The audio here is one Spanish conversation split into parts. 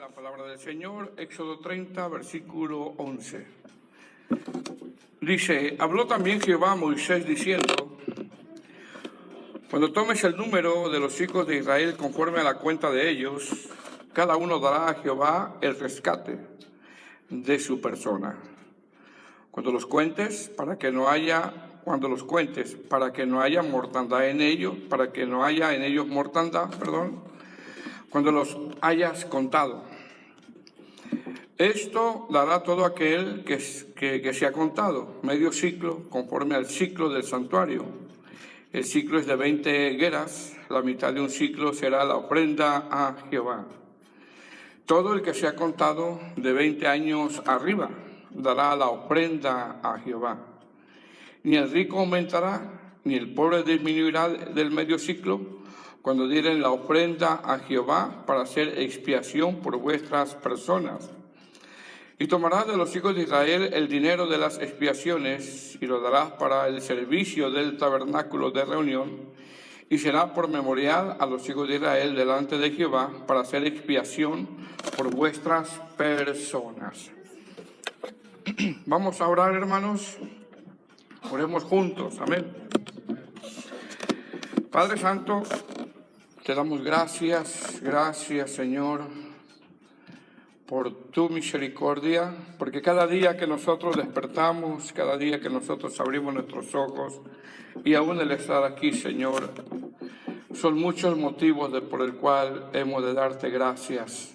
la palabra del Señor, Éxodo 30, versículo 11. Dice, habló también Jehová a Moisés diciendo, cuando tomes el número de los hijos de Israel conforme a la cuenta de ellos, cada uno dará a Jehová el rescate de su persona. Cuando los cuentes, para que no haya mortandad en ellos, cuando los hayas contado. Esto dará todo aquel que se ha contado, medio ciclo, conforme al ciclo del santuario. El ciclo es de 20 gueras, la mitad de un ciclo será la ofrenda a Jehová. Todo el que se ha contado de 20 años arriba dará la ofrenda a Jehová. Ni el rico aumentará, ni el pobre disminuirá del medio ciclo, cuando dieren la ofrenda a Jehová para hacer expiación por vuestras personas. Y tomarás de los hijos de Israel el dinero de las expiaciones y lo darás para el servicio del tabernáculo de reunión, y será por memorial a los hijos de Israel delante de Jehová para hacer expiación por vuestras personas. Vamos a orar, hermanos. Oremos juntos. Amén. Padre Santo, te damos gracias, Señor, por tu misericordia, porque cada día que nosotros despertamos, cada día que nosotros abrimos nuestros ojos, y aún el estar aquí, Señor, son muchos motivos por el cual hemos de darte gracias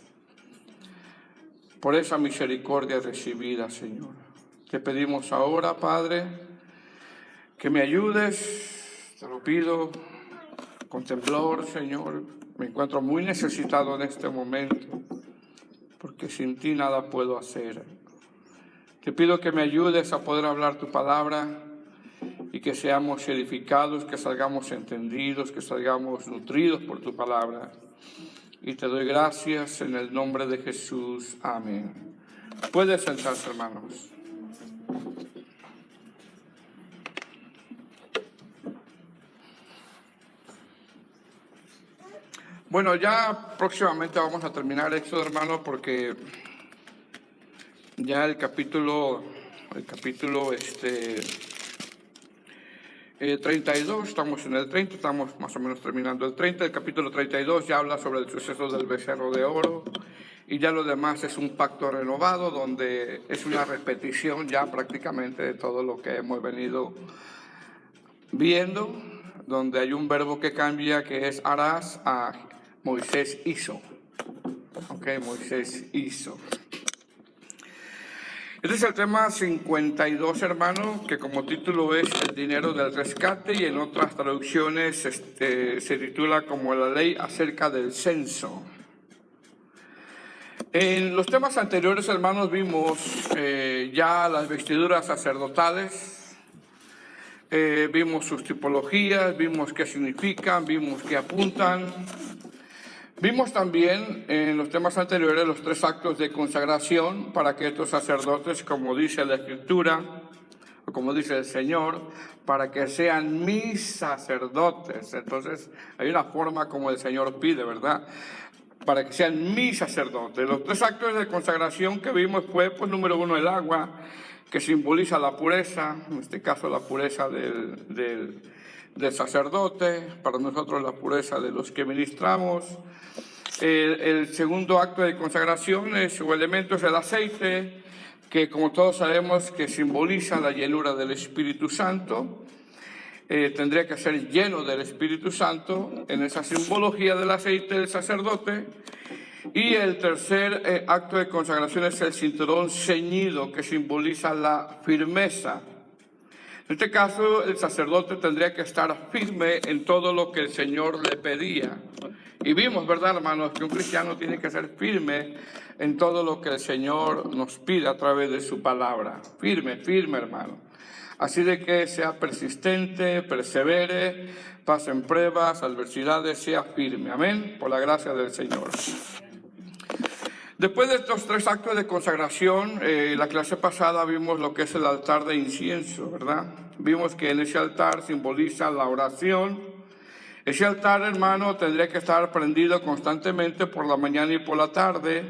por esa misericordia recibida, Señor. Te pedimos ahora, Padre, que me ayudes, te lo pido con temblor, Señor. Me encuentro muy necesitado en este momento, porque sin ti nada puedo hacer. Te pido que me ayudes a poder hablar tu palabra y que seamos edificados, que salgamos entendidos, que salgamos nutridos por tu palabra. Y te doy gracias en el nombre de Jesús. Amén. Puedes sentarse, hermanos. Bueno, ya próximamente vamos a terminar Éxodo, hermano, porque ya el capítulo 32, estamos en el 30, estamos más o menos terminando el 30. El capítulo 32 ya habla sobre el suceso del becerro de oro, y ya lo demás es un pacto renovado, donde es una repetición ya prácticamente de todo lo que hemos venido viendo, donde hay un verbo que cambia, que es harás, a Moisés hizo. Moisés hizo. Este es el tema 52, hermano, que como título es el dinero del rescate, y en otras traducciones se titula como la ley acerca del censo. En los temas anteriores, hermanos, vimos ya las vestiduras sacerdotales, vimos sus tipologías, vimos qué significan, vimos qué apuntan. Vimos también en los temas anteriores los 3 actos de consagración para que estos sacerdotes, como dice la Escritura, o como dice el Señor, para que sean mis sacerdotes. Entonces, hay una forma como el Señor pide, ¿verdad? Para que sean mis sacerdotes. Los 3 actos de consagración que vimos fue, pues, número 1, el agua, que simboliza la pureza, en este caso la pureza del sacerdote, para nosotros la pureza de los que ministramos. El segundo acto de consagración o elemento es el aceite, que como todos sabemos que simboliza la llenura del Espíritu Santo. Tendría que ser lleno del Espíritu Santo en esa simbología del aceite del sacerdote. Y el tercer acto de consagración es el cinturón ceñido, que simboliza la firmeza. En este caso, el sacerdote tendría que estar firme en todo lo que el Señor le pedía. Y vimos, ¿verdad, hermanos?, que un cristiano tiene que ser firme en todo lo que el Señor nos pide a través de su palabra. Firme, hermano. Así de que sea persistente, persevere, pase en pruebas, adversidades, sea firme. Amén, por la gracia del Señor. Después de estos 3 actos de consagración, la clase pasada vimos lo que es el altar de incienso, ¿verdad? Vimos que en ese altar simboliza la oración. Ese altar, hermano, tendría que estar prendido constantemente por la mañana y por la tarde.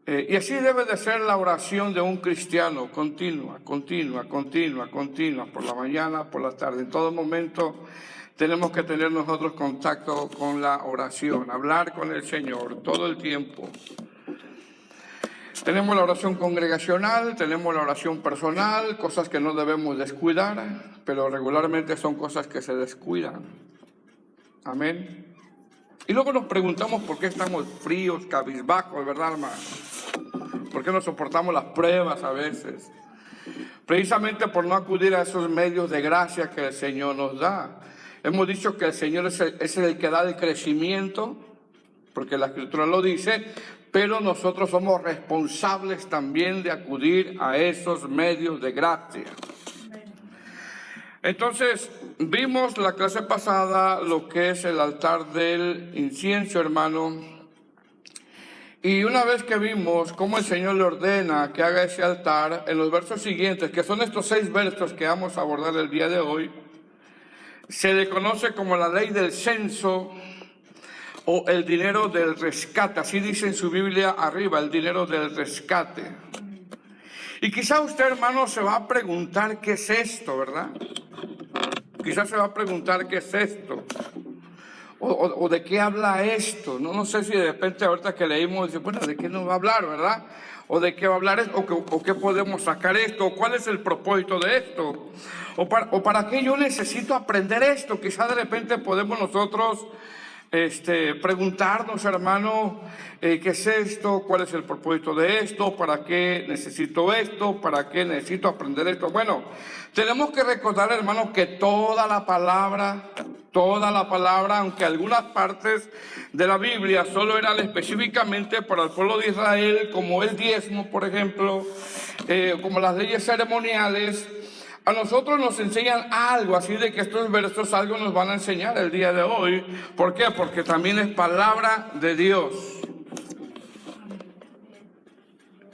Y así debe de ser la oración de un cristiano, continua, por la mañana, por la tarde. En todo momento tenemos que tener nosotros contacto con la oración, hablar con el Señor todo el tiempo. Tenemos la oración congregacional, tenemos la oración personal, cosas que no debemos descuidar, pero regularmente son cosas que se descuidan. Amén. Y luego nos preguntamos por qué estamos fríos, cabizbajos, ¿verdad, hermano? ¿Por qué no soportamos las pruebas a veces? Precisamente por no acudir a esos medios de gracia que el Señor nos da. Hemos dicho que el Señor es el que da el crecimiento, porque la Escritura lo dice, pero nosotros somos responsables también de acudir a esos medios de gracia. Entonces, vimos la clase pasada lo que es el altar del incienso, hermano. Y una vez que vimos cómo el Señor le ordena que haga ese altar, en los versos siguientes, que son estos 6 versos que vamos a abordar el día de hoy, se le conoce como la ley del censo o el dinero del rescate. Así dice en su Biblia arriba, el dinero del rescate. Y quizá usted, hermano, se va a preguntar qué es esto, ¿verdad? Quizás se va a preguntar qué es esto. O de qué habla esto. No sé si de repente ahorita que leímos, dice, bueno, ¿de qué nos va a hablar, verdad? O de qué va a hablar esto, o qué podemos sacar esto, o cuál es el propósito de esto. O para qué yo necesito aprender esto. Quizás de repente podemos nosotros preguntarnos, hermano, ¿qué es esto? ¿Cuál es el propósito de esto? ¿Para qué necesito esto? ¿Para qué necesito aprender esto? Bueno, tenemos que recordar, hermano, que toda la palabra, aunque algunas partes de la Biblia solo eran específicamente para el pueblo de Israel, como el diezmo, por ejemplo, como las leyes ceremoniales, a nosotros nos enseñan algo, así de que estos versos algo nos van a enseñar el día de hoy. ¿Por qué? Porque también es palabra de Dios.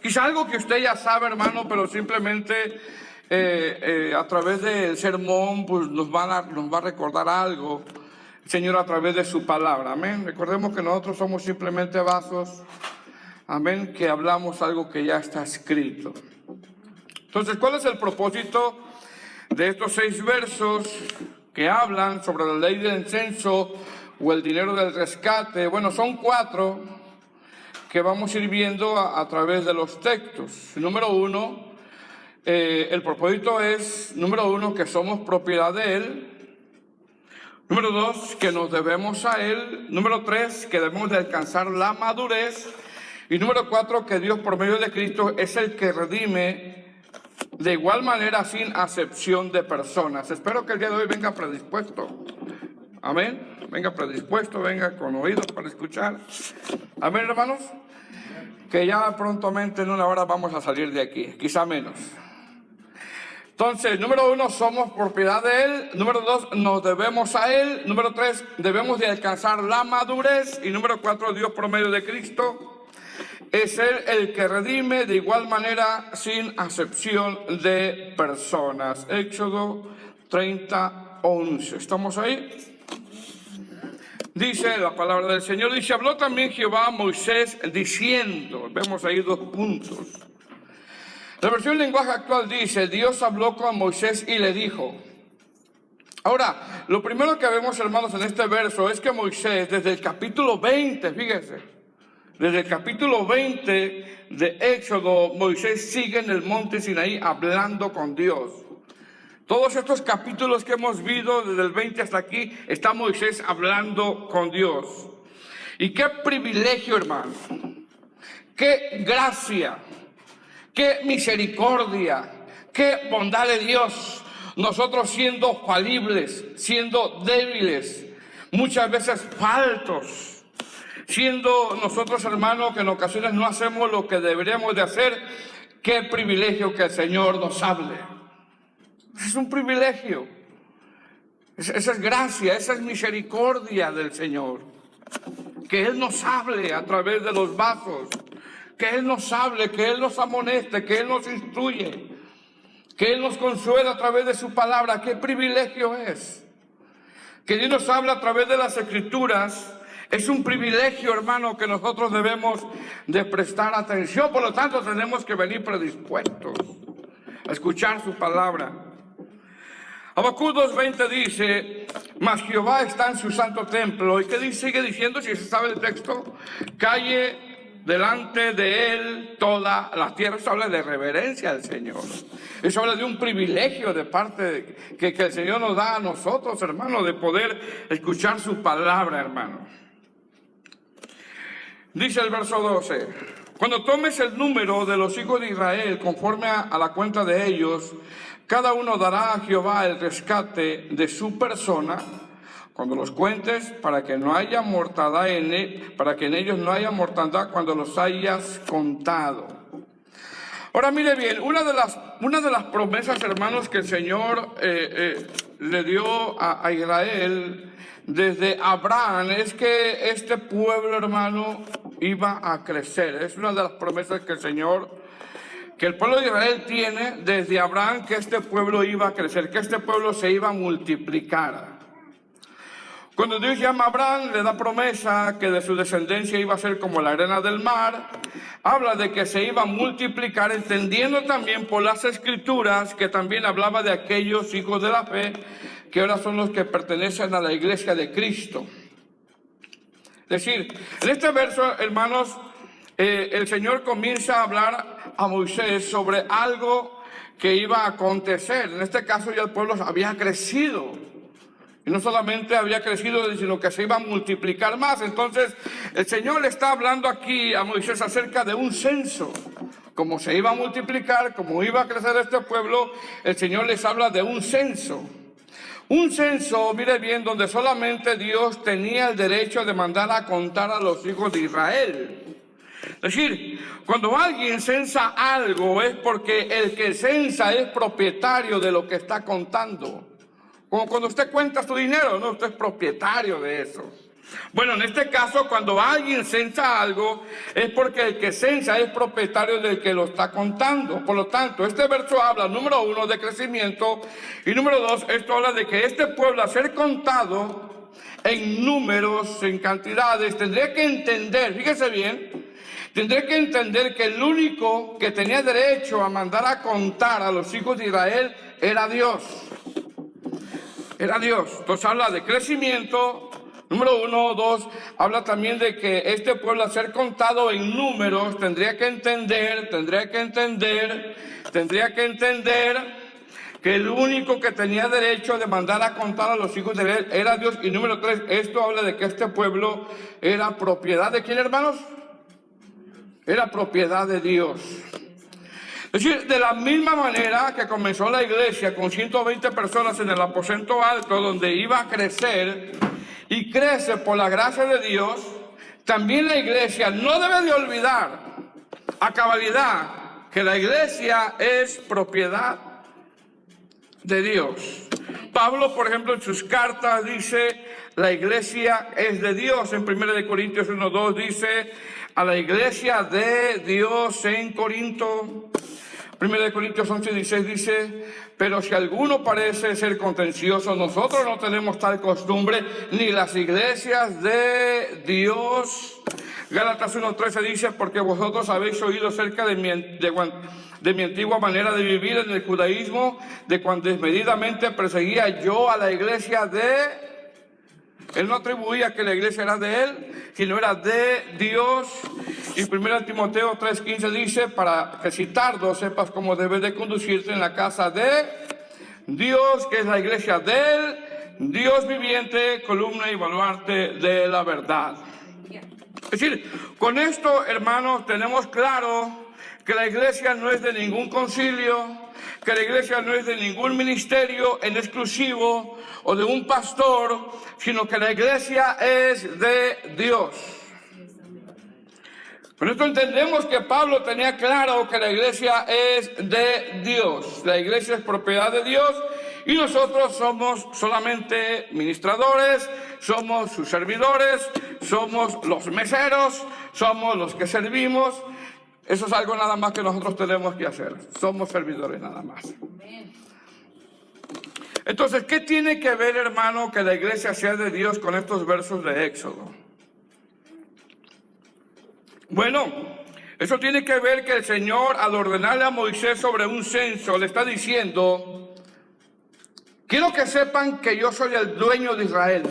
Quizá algo que usted ya sabe, hermano, pero simplemente a través del sermón pues nos va a recordar algo el Señor a través de su palabra. Amén. Recordemos que nosotros somos simplemente vasos, amén, que hablamos algo que ya está escrito. Entonces, ¿cuál es el propósito de estos 6 versos que hablan sobre la ley del censo o el dinero del rescate? Bueno, son 4 que vamos a ir viendo a través de los textos. Número 1, el propósito es, número 1, que somos propiedad de Él. Número 2, que nos debemos a Él. Número 3, que debemos de alcanzar la madurez. Y número 4, que Dios por medio de Cristo es el que redime de igual manera sin acepción de personas. Espero que el día de hoy venga predispuesto. Amén. Venga predispuesto, venga con oídos para escuchar. Amén, hermanos. Que ya prontamente en una hora vamos a salir de aquí, quizá menos. Entonces, número 1, somos propiedad de Él. Número 2, nos debemos a Él. Número 3, debemos de alcanzar la madurez. Y número 4, Dios por medio de Cristo es Él el que redime de igual manera sin acepción de personas. Éxodo 30:11. ¿Estamos ahí? Dice la palabra del Señor, dice, habló también Jehová a Moisés diciendo, vemos ahí 2 puntos. La versión lenguaje actual dice, Dios habló con Moisés y le dijo. Ahora, lo primero que vemos, hermanos, en este verso es que Moisés, desde el capítulo 20, fíjense, desde el capítulo 20 de Éxodo, Moisés sigue en el monte Sinaí hablando con Dios. Todos estos capítulos que hemos visto, desde el 20 hasta aquí, está Moisés hablando con Dios. Y qué privilegio, hermano, qué gracia, qué misericordia, qué bondad de Dios. Nosotros siendo falibles, siendo débiles, muchas veces faltos, siendo nosotros, hermanos, que en ocasiones no hacemos lo que deberíamos de hacer, qué privilegio que el Señor nos hable. Es un privilegio. Esa es gracia, esa es misericordia del Señor. Que Él nos hable a través de los vasos, que Él nos hable, que Él nos amoneste, que Él nos instruye, que Él nos consuela a través de su palabra. Qué privilegio es. Que Dios nos habla a través de las Escrituras Es un privilegio, hermano, que nosotros debemos de prestar atención. Por lo tanto, tenemos que venir predispuestos a escuchar su palabra. Habacuc 2:20 dice: mas Jehová está en su santo templo. ¿Y qué sigue diciendo? Si se sabe el texto: calle delante de él toda la tierra. Eso habla de reverencia al Señor. Eso habla de un privilegio de parte que el Señor nos da a nosotros, hermano, de poder escuchar su palabra, hermano. Dice el verso 12: cuando tomes el número de los hijos de Israel conforme a la cuenta de ellos, cada uno dará a Jehová el rescate de su persona. Cuando los cuentes, para que no haya mortandad para que en ellos no haya mortandad cuando los hayas contado. Ahora mire bien, una de las promesas, hermanos, que el Señor le dio a Israel desde Abraham es que este pueblo, hermano, iba a crecer. Es una de las promesas que el pueblo de Israel tiene desde Abraham, que este pueblo iba a crecer, que este pueblo se iba a multiplicar. Cuando Dios llama a Abraham, le da promesa que de su descendencia iba a ser como la arena del mar. Habla de que se iba a multiplicar, entendiendo también por las Escrituras que también hablaba de aquellos hijos de la fe que ahora son los que pertenecen a la iglesia de Cristo. Es decir, en este verso, hermanos, el Señor comienza a hablar a Moisés sobre algo que iba a acontecer. En este caso ya el pueblo había crecido. Y no solamente había crecido, sino que se iba a multiplicar más. Entonces, el Señor le está hablando aquí a Moisés acerca de un censo. Como se iba a multiplicar, como iba a crecer este pueblo, el Señor les habla de un censo. Un censo, mire bien, donde solamente Dios tenía el derecho de mandar a contar a los hijos de Israel. Es decir, cuando alguien censa algo es porque el que censa es propietario de lo que está contando. Como cuando usted cuenta su dinero, ¿no? Usted es propietario de eso. Bueno, en este caso, cuando alguien censa algo, es porque el que censa es propietario del que lo está contando. Por lo tanto, este verso habla, número 1, de crecimiento, y número 2, esto habla de que este pueblo, a ser contado en números, en cantidades, tendría que entender, fíjese bien, tendría que entender que el único que tenía derecho a mandar a contar a los hijos de Israel era Dios. Era Dios. Entonces habla de crecimiento, número 1, 2, habla también de que este pueblo, al ser contado en números, tendría que entender que el único que tenía derecho de mandar a contar a los hijos de Israel era Dios. Y número 3, esto habla de que este pueblo era propiedad ¿de quién, hermanos? Era propiedad de Dios. Es decir, de la misma manera que comenzó la iglesia con 120 personas en el aposento alto, donde iba a crecer y crece por la gracia de Dios, también la iglesia no debe de olvidar a cabalidad que la iglesia es propiedad de Dios. Pablo, por ejemplo, en sus cartas dice: la iglesia es de Dios. En 1 Corintios 1:2 dice: a la iglesia de Dios en Corinto. 1 Corintios 11:16 dice: pero si alguno parece ser contencioso, nosotros no tenemos tal costumbre, ni las iglesias de Dios. Gálatas 1:13 dice: porque vosotros habéis oído acerca de mi antigua manera de vivir en el judaísmo, de cuando desmedidamente perseguía yo a la iglesia de... Él no atribuía que la iglesia era de él, sino era de Dios. Y 1 Timoteo 3:15 dice: para que si tardo sepas cómo debes de conducirte en la casa de Dios, que es la iglesia de él, Dios viviente, columna y baluarte de la verdad. Es decir, con esto, hermanos, tenemos claro que la iglesia no es de ningún concilio, que la iglesia no es de ningún ministerio en exclusivo o de un pastor, sino que la iglesia es de Dios. Con esto entendemos que Pablo tenía claro que la iglesia es de Dios. La iglesia es propiedad de Dios y nosotros somos solamente ministradores, somos sus servidores, somos los meseros, somos los que servimos. Eso es algo nada más que nosotros tenemos que hacer. Somos servidores nada más. Entonces, ¿qué tiene que ver, hermano, que la iglesia sea de Dios con estos versos de Éxodo? Bueno, eso tiene que ver que el Señor, al ordenarle a Moisés sobre un censo, le está diciendo: quiero que sepan que yo soy el dueño de Israel.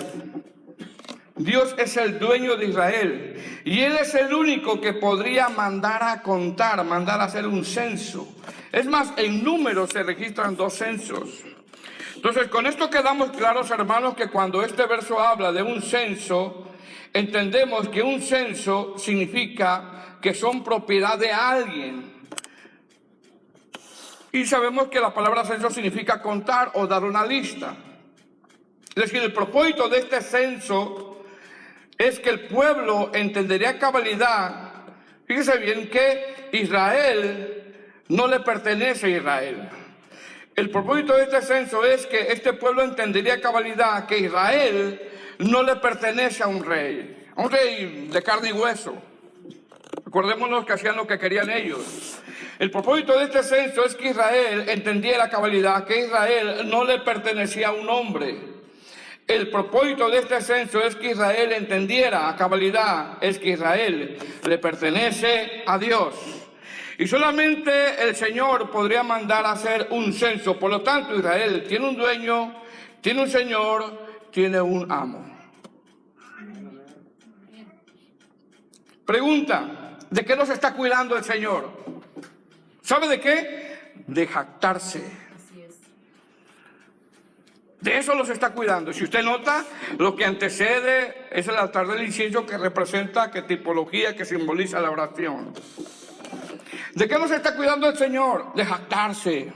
Dios es el dueño de Israel y Él es el único que podría mandar a contar, mandar a hacer un censo. Es más, en números se registran 2 censos. Entonces, con esto quedamos claros, hermanos, que cuando este verso habla de un censo, entendemos que un censo significa que son propiedad de alguien. Y sabemos que la palabra censo significa contar o dar una lista. Es decir, el propósito de este censo es que el pueblo entendería a cabalidad. Fíjese bien que Israel no le pertenece a Israel. El propósito de este censo es que este pueblo entendería a cabalidad que Israel no le pertenece a un rey de carne y hueso. Recordémonos que hacían lo que querían ellos. El propósito de este censo es que Israel entendiera a cabalidad que Israel no le pertenecía a un hombre. El propósito de este censo es que Israel entendiera a cabalidad, es que Israel le pertenece a Dios. Y solamente el Señor podría mandar a hacer un censo. Por lo tanto, Israel tiene un dueño, tiene un Señor, tiene un amo. Pregunta: ¿de qué nos está cuidando el Señor? ¿Sabe de qué? De jactarse. De eso los está cuidando. Si usted nota, lo que antecede es el altar del incienso, que representa, que tipología, que simboliza la oración. ¿De qué nos está cuidando el Señor? De jactarse.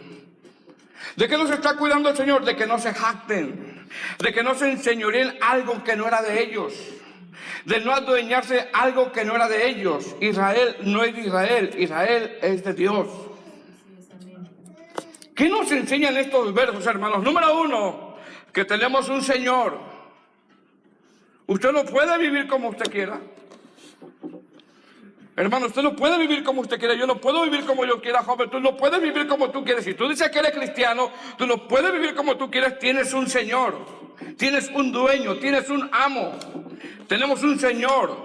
¿De qué nos está cuidando el Señor? De que no se jacten, de que no se enseñoreen algo que no era de ellos, de no adueñarse algo que no era de ellos. Israel no es de Israel, Israel es de Dios. ¿Qué nos enseñan estos versos, hermanos? Número 1, que tenemos un Señor. Usted no puede vivir como usted quiera. Hermano, usted no puede vivir como usted quiera. Yo no puedo vivir como yo quiera, joven. Tú no puedes vivir como tú quieres. Si tú dices que eres cristiano, tú no puedes vivir como tú quieres. Tienes un Señor, tienes un dueño, tienes un amo. Tenemos un Señor.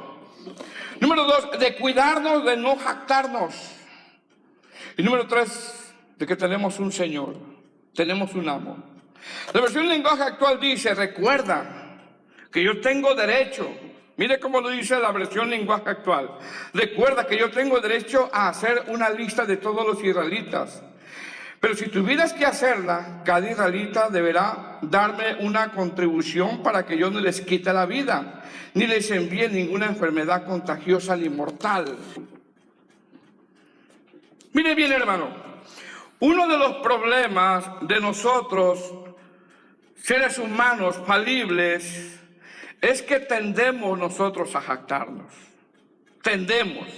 Número 2, de cuidarnos, de no jactarnos. Y número 3, de que tenemos un Señor, tenemos un amo. La versión lenguaje actual dice: recuerda que yo tengo derecho. Mire cómo lo dice la versión lenguaje actual. Recuerda que yo tengo derecho a hacer una lista de todos los israelitas. Pero si tuvieras que hacerla, cada israelita deberá darme una contribución para que yo no les quite la vida, ni les envíe ninguna enfermedad contagiosa ni mortal. Mire bien, hermano. Uno de los problemas de nosotros, seres humanos falibles, es que tendemos nosotros a jactarnos. Tendemos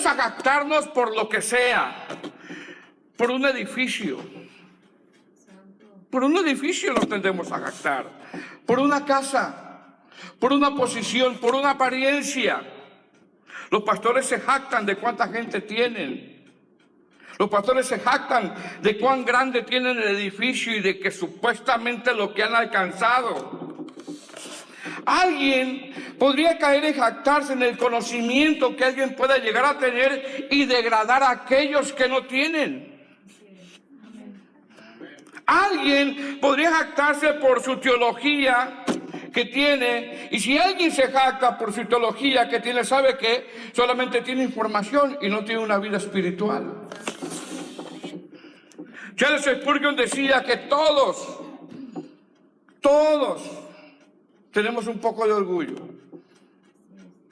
a jactarnos por lo que sea. Por un edificio. Por un edificio nos tendemos a jactar. Por una casa. Por una posición. Por una apariencia. Los pastores se jactan de cuánta gente tienen. Los pastores se jactan de cuán grande tienen el edificio y de que supuestamente lo que han alcanzado. Alguien podría caer en jactarse en el conocimiento que alguien pueda llegar a tener y degradar a aquellos que no tienen. Alguien podría jactarse por su teología que tiene, y si alguien se jacta por su teología que tiene, ¿sabe qué? Solamente tiene información y no tiene una vida espiritual. Charles Spurgeon decía que todos tenemos un poco de orgullo.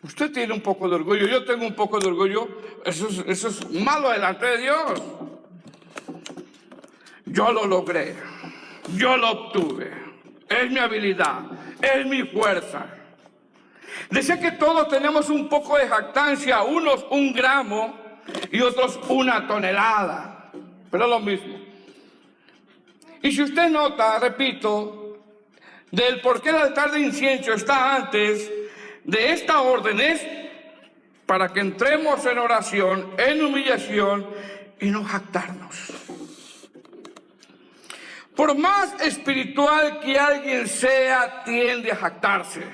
Usted tiene un poco de orgullo, yo tengo un poco de orgullo. Eso es malo delante de Dios. Yo lo logré, yo lo obtuve, es mi habilidad, es mi fuerza. Dice que todos tenemos un poco de jactancia, unos 1 gramo y otros 1 tonelada, pero es lo mismo. Y si usted nota, repito, del por qué el altar de incienso está antes de esta orden, es para que entremos en oración, en humillación y no jactarnos. Por más espiritual que alguien sea, tiende a jactarse.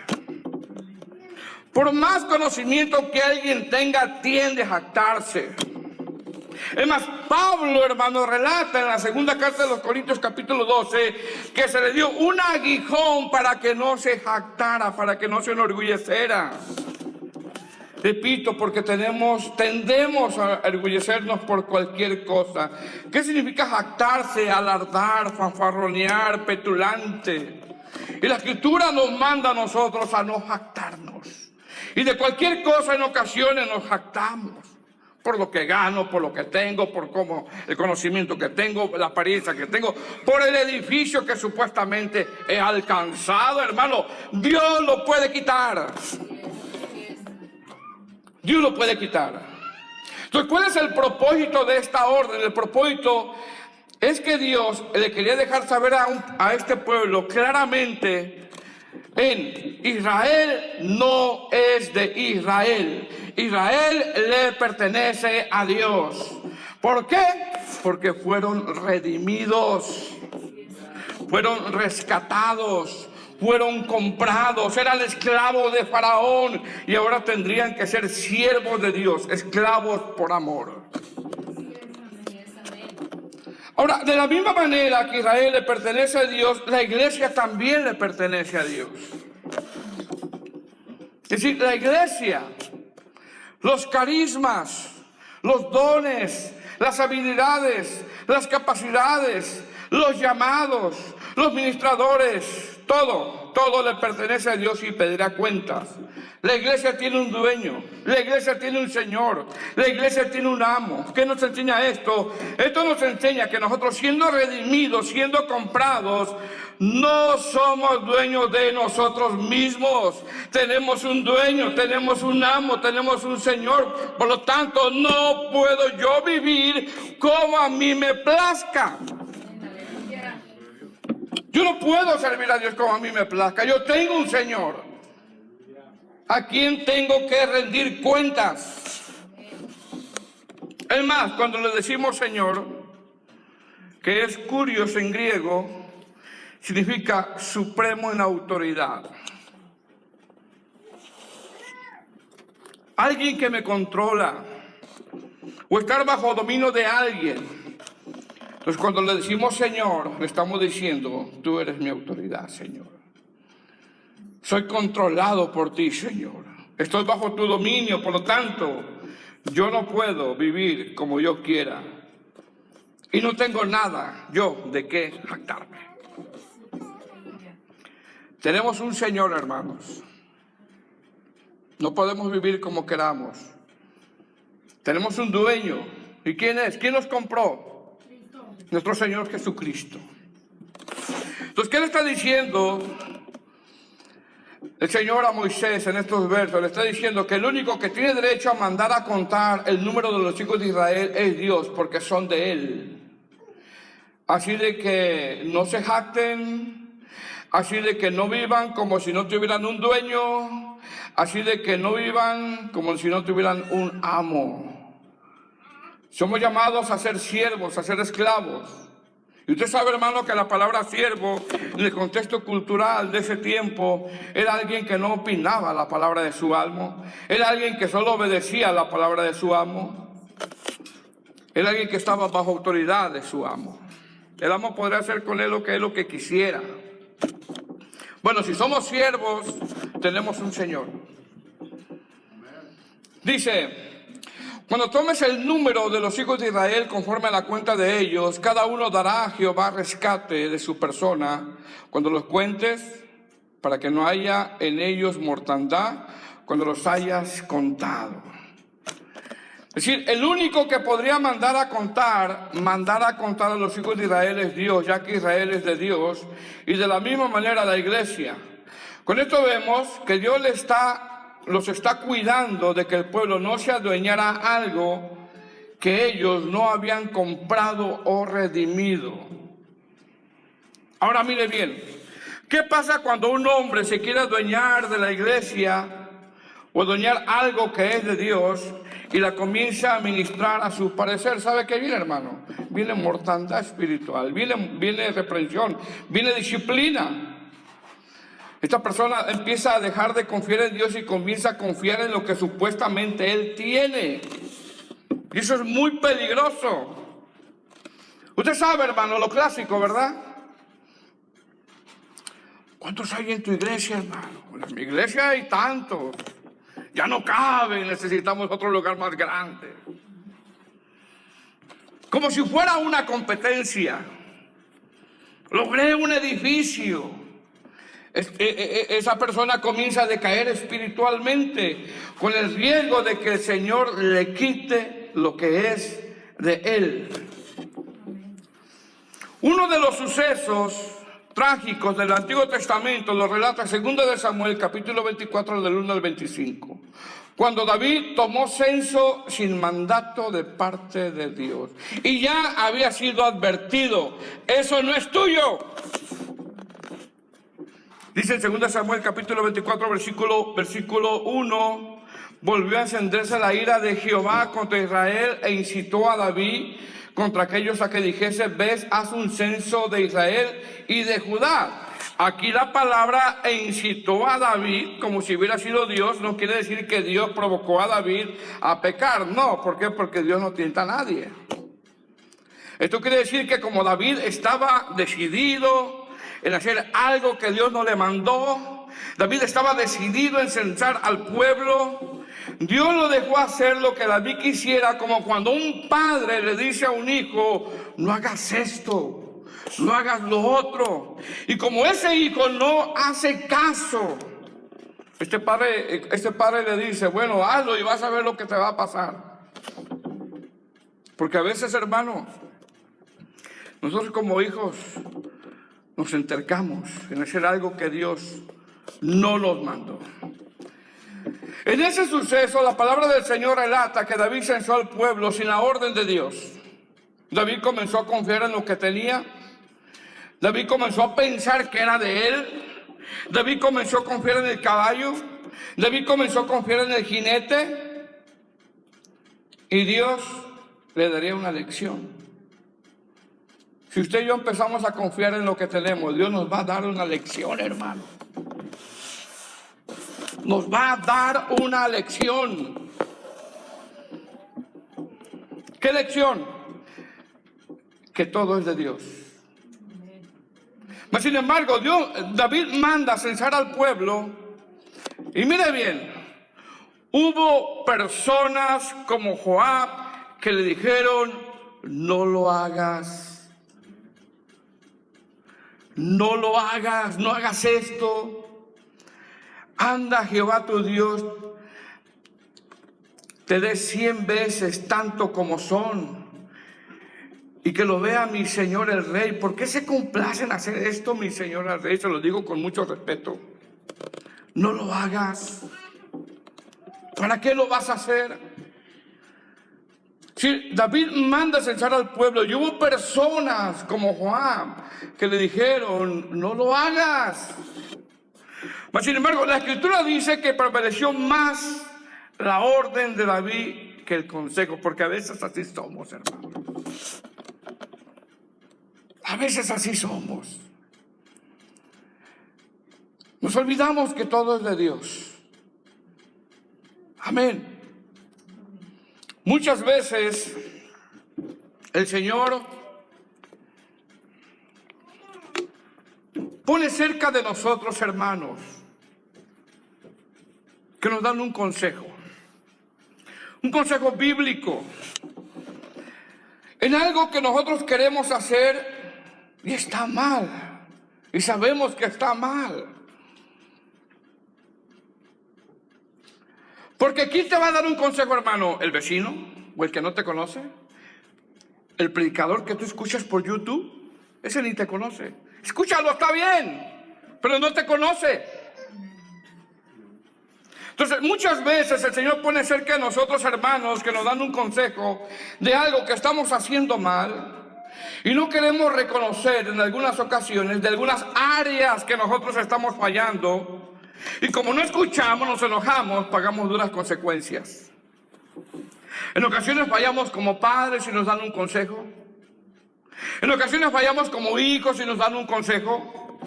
Por más conocimiento que alguien tenga, tiende a jactarse. Es más, Pablo, hermano, relata en la segunda carta de los Corintios capítulo 12 que se le dio un aguijón para que no se jactara, para que no se enorgulleciera. Repito, porque tendemos a enorgullecernos por cualquier cosa. ¿Qué significa jactarse? Alardar, fanfarronear, petulante. Y la Escritura nos manda a nosotros a no jactarnos. Y de cualquier cosa en ocasiones nos jactamos. Por lo que gano, por lo que tengo, por cómo el conocimiento que tengo, la apariencia que tengo, por el edificio que supuestamente he alcanzado, hermano. Dios lo puede quitar. Dios lo puede quitar. Entonces, ¿cuál es el propósito de esta orden? El propósito es que Dios le quería dejar saber a este pueblo claramente: en Israel no es de Israel. Israel le pertenece a Dios. ¿Por qué? Porque fueron redimidos, fueron rescatados, fueron comprados, eran esclavos de Faraón y ahora tendrían que ser siervos de Dios, esclavos por amor. Ahora, de la misma manera que Israel le pertenece a Dios, la iglesia también le pertenece a Dios. Es decir, la iglesia, los carismas, los dones, las habilidades, las capacidades, los llamados, los ministradores, todo le pertenece a Dios y pedirá cuentas. La iglesia tiene un dueño, la iglesia tiene un señor, la iglesia tiene un amo. ¿Qué nos enseña esto? Esto nos enseña que nosotros, siendo redimidos, siendo comprados, no somos dueños de nosotros mismos. Tenemos un dueño, tenemos un amo, tenemos un señor. Por lo tanto, no puedo yo vivir como a mí me plazca. Yo no puedo servir a Dios como a mí me plazca. Yo tengo un señor a quien tengo que rendir cuentas. Es más, cuando le decimos Señor, que es kurios en griego, significa supremo en autoridad. Alguien que me controla o estar bajo dominio de alguien. Entonces, cuando le decimos Señor, le estamos diciendo: tú eres mi autoridad, Señor. Soy controlado por ti, Señor. Estoy bajo tu dominio, por lo tanto, yo no puedo vivir como yo quiera. Y no tengo nada yo de qué jactarme. Tenemos un Señor, hermanos. No podemos vivir como queramos. Tenemos un dueño. ¿Y quién es? ¿Quién nos compró? Nuestro Señor Jesucristo. Entonces, ¿qué le está diciendo el Señor a Moisés en estos versos? Le está diciendo que el único que tiene derecho a mandar a contar el número de los hijos de Israel es Dios, porque son de Él. Así de que no se jacten, así de que no vivan como si no tuvieran un dueño, así de que no vivan como si no tuvieran un amo. Somos llamados a ser siervos, a ser esclavos. Y usted sabe, hermano, que la palabra siervo, en el contexto cultural de ese tiempo, era alguien que no opinaba la palabra de su amo. Era alguien que solo obedecía la palabra de su amo. Era alguien que estaba bajo autoridad de su amo. El amo podría hacer con él lo que quisiera. Bueno, si somos siervos, tenemos un Señor. Dice: cuando tomes el número de los hijos de Israel conforme a la cuenta de ellos, cada uno dará a Jehová rescate de su persona. Cuando los cuentes, para que no haya en ellos mortandad, cuando los hayas contado. Es decir, el único que podría mandar a contar a los hijos de Israel es Dios, ya que Israel es de Dios, y de la misma manera la iglesia. Con esto vemos que Dios los está cuidando de que el pueblo no se adueñara algo que ellos no habían comprado o redimido. Ahora mire bien, ¿qué pasa cuando un hombre se quiere adueñar de la iglesia o adueñar algo que es de Dios y la comienza a administrar a su parecer? ¿Sabe qué viene, hermano? Viene mortandad espiritual, viene reprensión, viene disciplina. Esta persona empieza a dejar de confiar en Dios y comienza a confiar en lo que supuestamente él tiene. Y eso es muy peligroso. Usted sabe, hermano, lo clásico, ¿verdad? ¿Cuántos hay en tu iglesia, hermano? En mi iglesia hay tantos. Ya no caben, necesitamos otro lugar más grande. Como si fuera una competencia. Logré un edificio. Esa persona comienza a decaer espiritualmente con el riesgo de que el Señor le quite lo que es de él. Uno de los sucesos trágicos del Antiguo Testamento lo relata 2 Samuel, capítulo 24, del 1 al 25. Cuando David tomó censo sin mandato de parte de Dios. Y ya había sido advertido, eso no es tuyo. Dice en 2 Samuel, capítulo 24, versículo 1, volvió a encenderse la ira de Jehová contra Israel e incitó a David contra aquellos a que dijese, ves, haz un censo de Israel y de Judá. Aquí la palabra e incitó a David, como si hubiera sido Dios, no quiere decir que Dios provocó a David a pecar. No, ¿por qué? Porque Dios no tienta a nadie. Esto quiere decir que como David estaba decidido en hacer algo que Dios no le mandó, David estaba decidido en censar al pueblo, Dios lo dejó hacer lo que David quisiera, como cuando un padre le dice a un hijo, no hagas esto, no hagas lo otro. Y como ese hijo no hace caso, este padre le dice, bueno, hazlo y vas a ver lo que te va a pasar. Porque a veces, hermano, nosotros como hijos nos entercamos en hacer algo que Dios no nos mandó. En ese suceso, la palabra del Señor relata que David censó al pueblo sin la orden de Dios. David comenzó a confiar en lo que tenía. David comenzó a pensar que era de él. David comenzó a confiar en el caballo. David comenzó a confiar en el jinete. Y Dios le daría una lección. Si usted y yo empezamos a confiar en lo que tenemos, Dios nos va a dar una lección, hermano. Nos va a dar una lección. ¿Qué lección? Que todo es de Dios. Mas sin embargo, David manda a censar al pueblo. Y mire bien, hubo personas como Joab que le dijeron, no lo hagas. No lo hagas, no hagas esto. Anda Jehová tu Dios, te dé 100 veces tanto como son. Y que lo vea mi señor el rey. ¿Por qué se complace en hacer esto, mi señor el rey? Se lo digo con mucho respeto. No lo hagas. ¿Para qué lo vas a hacer? Si David manda a censar al pueblo y hubo personas como Joab que le dijeron, no lo hagas. Mas sin embargo, la Escritura dice que prevaleció más la orden de David que el consejo, porque a veces así somos, hermano. A veces así somos. Nos olvidamos que todo es de Dios. Amén. Muchas veces el Señor pone cerca de nosotros, hermanos, que nos dan un consejo bíblico, en algo que nosotros queremos hacer y está mal, y sabemos que está mal. Porque ¿quién te va a dar un consejo, hermano? ¿El vecino o el que no te conoce? ¿El predicador que tú escuchas por YouTube? Ese ni te conoce. Escúchalo, está bien, pero no te conoce. Entonces, muchas veces el Señor pone cerca de nosotros, hermanos, que nos dan un consejo de algo que estamos haciendo mal y no queremos reconocer en algunas ocasiones de algunas áreas que nosotros estamos fallando, y como no escuchamos, nos enojamos, pagamos duras consecuencias. En ocasiones fallamos como padres y nos dan un consejo. En ocasiones fallamos como hijos y nos dan un consejo.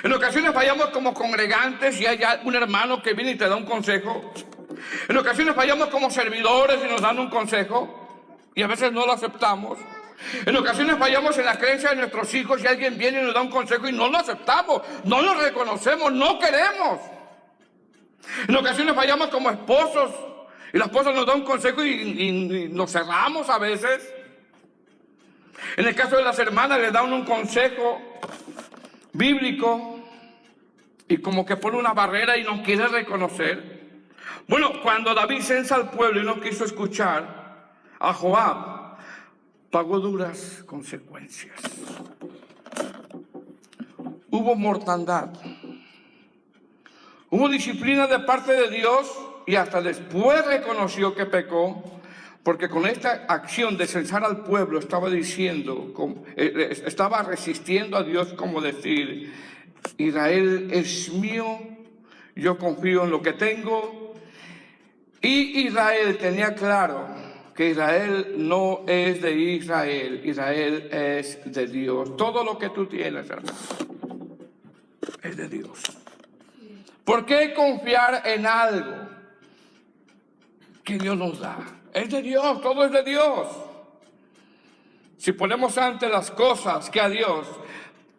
En ocasiones fallamos como congregantes y hay un hermano que viene y te da un consejo. En ocasiones fallamos como servidores y nos dan un consejo y a veces no lo aceptamos. En ocasiones fallamos en la creencia de nuestros hijos y alguien viene y nos da un consejo y no lo aceptamos, no lo reconocemos, no queremos. En ocasiones fallamos como esposos y la esposa nos da un consejo y nos cerramos a veces. En el caso de las hermanas les dan un consejo bíblico y como que pone una barrera y no quiere reconocer. Bueno, cuando David censa al pueblo y no quiso escuchar a Joab, pagó duras consecuencias. Hubo mortandad, hubo disciplina de parte de Dios y hasta después reconoció que pecó, porque con esta acción de censar al pueblo estaba diciendo, estaba resistiendo a Dios, como decir: Israel es mío, yo confío en lo que tengo. Y Israel tenía claro que Israel no es de Israel, Israel es de Dios. Todo lo que tú tienes, hermano, es de Dios. ¿Por qué confiar en algo que Dios nos da? Es de Dios, todo es de Dios. Si ponemos ante las cosas que a Dios,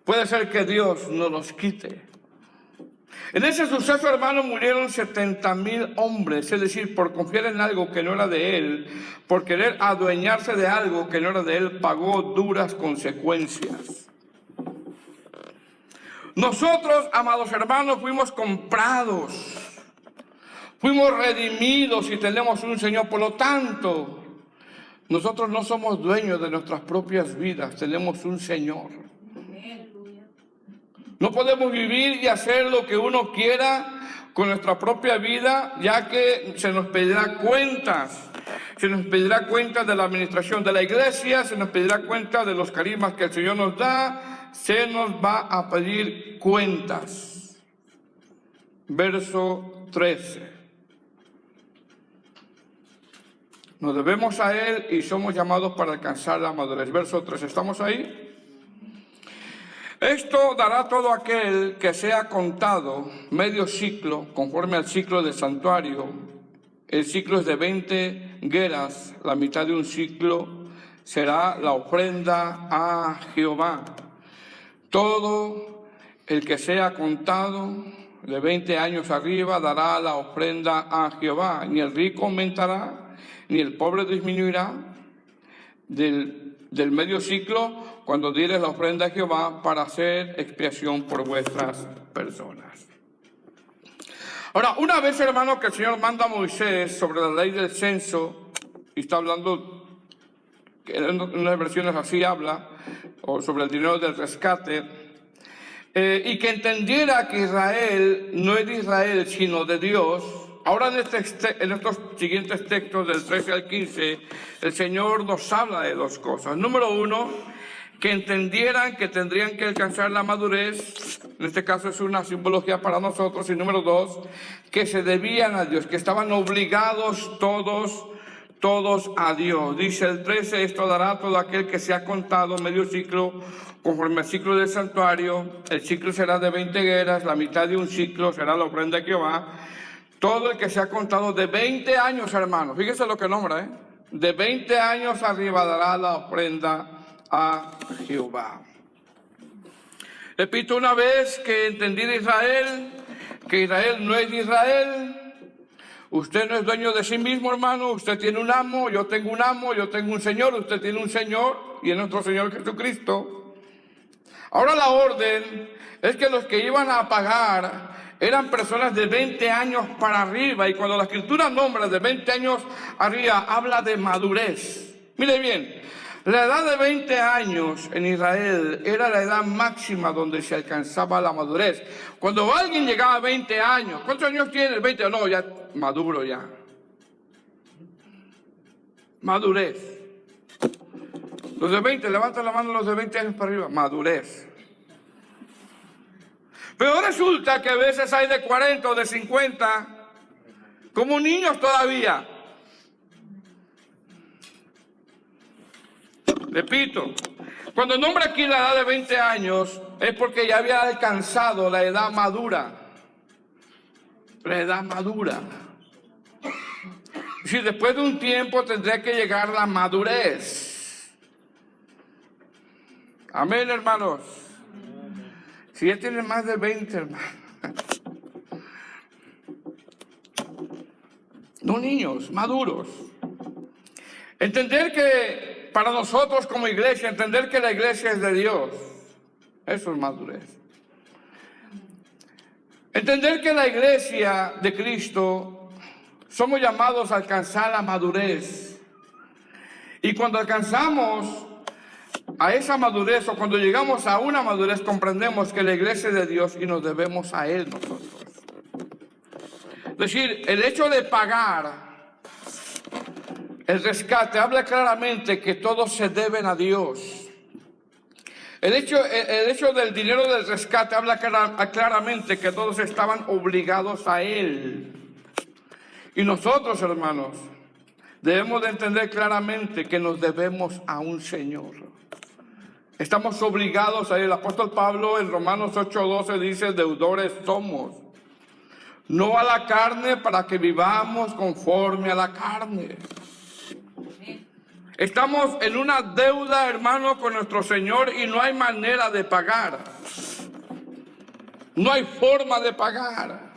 puede ser que Dios nos los quite. En ese suceso, hermano, murieron 70,000 hombres, es decir, por confiar en algo que no era de él, por querer adueñarse de algo que no era de él, pagó duras consecuencias. Nosotros, amados hermanos, fuimos comprados, fuimos redimidos y tenemos un Señor. Por lo tanto, nosotros no somos dueños de nuestras propias vidas, tenemos un Señor. No podemos vivir y hacer lo que uno quiera con nuestra propia vida, ya que se nos pedirá cuentas. Se nos pedirá cuentas de la administración de la iglesia, se nos pedirá cuentas de los carismas que el Señor nos da, se nos va a pedir cuentas. Verso 13. Nos debemos a Él y somos llamados para alcanzar la madurez. Verso 13, ¿estamos ahí? Esto dará todo aquel que sea contado medio ciclo, conforme al ciclo del santuario. El ciclo es de 20 gueras, la mitad de un ciclo será la ofrenda a Jehová. Todo el que sea contado de 20 años arriba dará la ofrenda a Jehová. Ni el rico aumentará, ni el pobre disminuirá del medio ciclo, cuando dieres la ofrenda a Jehová para hacer expiación por vuestras personas. Ahora, una vez, hermano, que el Señor manda a Moisés sobre la ley del censo, y está hablando, en unas versiones así habla, o sobre el dinero del rescate, y que entendiera que Israel no es de Israel, sino de Dios. Ahora en estos siguientes textos, del 13 al 15, el Señor nos habla de dos cosas. Número uno, que entendieran que tendrían que alcanzar la madurez, en este caso es una simbología para nosotros. Y número dos, que se debían a Dios, que estaban obligados todos a Dios. Dice el 13, esto dará todo aquel que se ha contado medio ciclo, conforme al ciclo del santuario. El ciclo será de 20 gueras, la mitad de un ciclo será la ofrenda de Jehová. Todo el que se ha contado de 20 años, hermanos, fíjese lo que nombra, de 20 años arriba dará la ofrenda a Jehová. Repito una vez, que entendí de Israel, que Israel no es de Israel. Usted no es dueño de sí mismo, hermano. Usted tiene un amo, yo tengo un amo, yo tengo un Señor, usted tiene un Señor, y es nuestro Señor Jesucristo. Ahora la orden es que los que iban a pagar eran personas de 20 años para arriba, y cuando la Escritura nombra de 20 años arriba, habla de madurez. Mire bien, la edad de 20 años en Israel era la edad máxima donde se alcanzaba la madurez. Cuando alguien llegaba a 20 años, ¿cuántos años tiene? 20, no, ya maduro ya. Madurez. Los de 20, levantan la mano los de 20 años para arriba, madurez. Pero resulta que a veces hay de 40 o de 50, como niños todavía. Repito, cuando nombra aquí la edad de 20 años, es porque ya había alcanzado la edad madura. La edad madura. Si después de un tiempo tendrá que llegar la madurez. Amén, hermanos. Si ya tiene más de 20, hermanos. No niños, maduros. Entender que para nosotros como iglesia, entender que la iglesia es de Dios. Eso es madurez. Entender que la iglesia de Cristo somos llamados a alcanzar la madurez. Y cuando alcanzamos a esa madurez o cuando llegamos a una madurez, comprendemos que la iglesia es de Dios y nos debemos a Él nosotros. Es decir, el hecho de pagar el rescate habla claramente que todos se deben a Dios. El hecho del dinero del rescate habla claramente que todos estaban obligados a Él. Y nosotros, hermanos, debemos de entender claramente que nos debemos a un Señor. Estamos obligados a Él. El apóstol Pablo en Romanos 8:12 dice, deudores somos, no a la carne para que vivamos conforme a la carne. Estamos en una deuda, hermano, con nuestro Señor y no hay manera de pagar. No hay forma de pagar.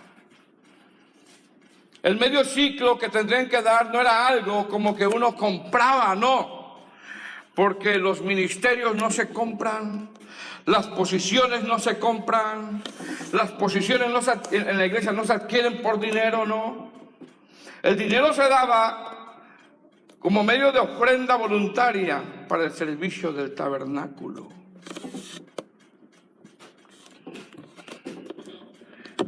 El medio ciclo que tendrían que dar no era algo como que uno compraba, no. Porque los ministerios no se compran, las posiciones no se compran, las posiciones en la iglesia no se adquieren por dinero, no. El dinero se daba como medio de ofrenda voluntaria para el servicio del tabernáculo.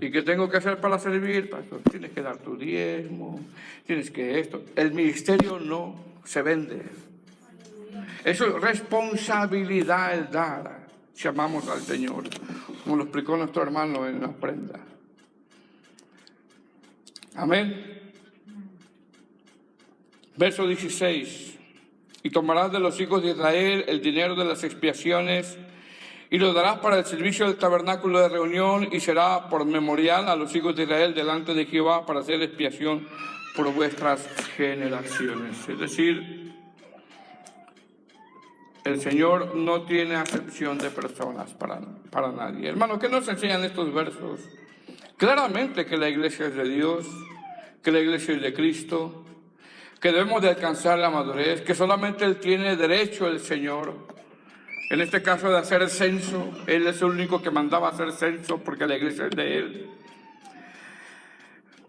¿Y qué tengo que hacer para servir, pastor? Tienes que dar tu diezmo, tienes que esto. El ministerio no se vende. Eso es responsabilidad el dar, si amamos al Señor, como lo explicó nuestro hermano en la ofrenda. Amén. Verso 16. Y tomarás de los hijos de Israel el dinero de las expiaciones y lo darás para el servicio del tabernáculo de reunión y será por memorial a los hijos de Israel delante de Jehová para hacer expiación por vuestras generaciones. Es decir, el Señor no tiene acepción de personas para nadie. Hermano, ¿qué nos enseñan estos versos? Claramente que la iglesia es de Dios, que la iglesia es de Cristo, que debemos de alcanzar la madurez, que solamente Él tiene derecho, el Señor, en este caso de hacer el censo. Él es el único que mandaba hacer censo porque la iglesia es de Él.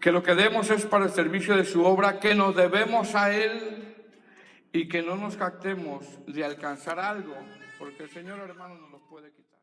Que lo que demos es para el servicio de su obra, que nos debemos a Él y que no nos jactemos de alcanzar algo, porque el Señor, hermano, nos lo puede quitar.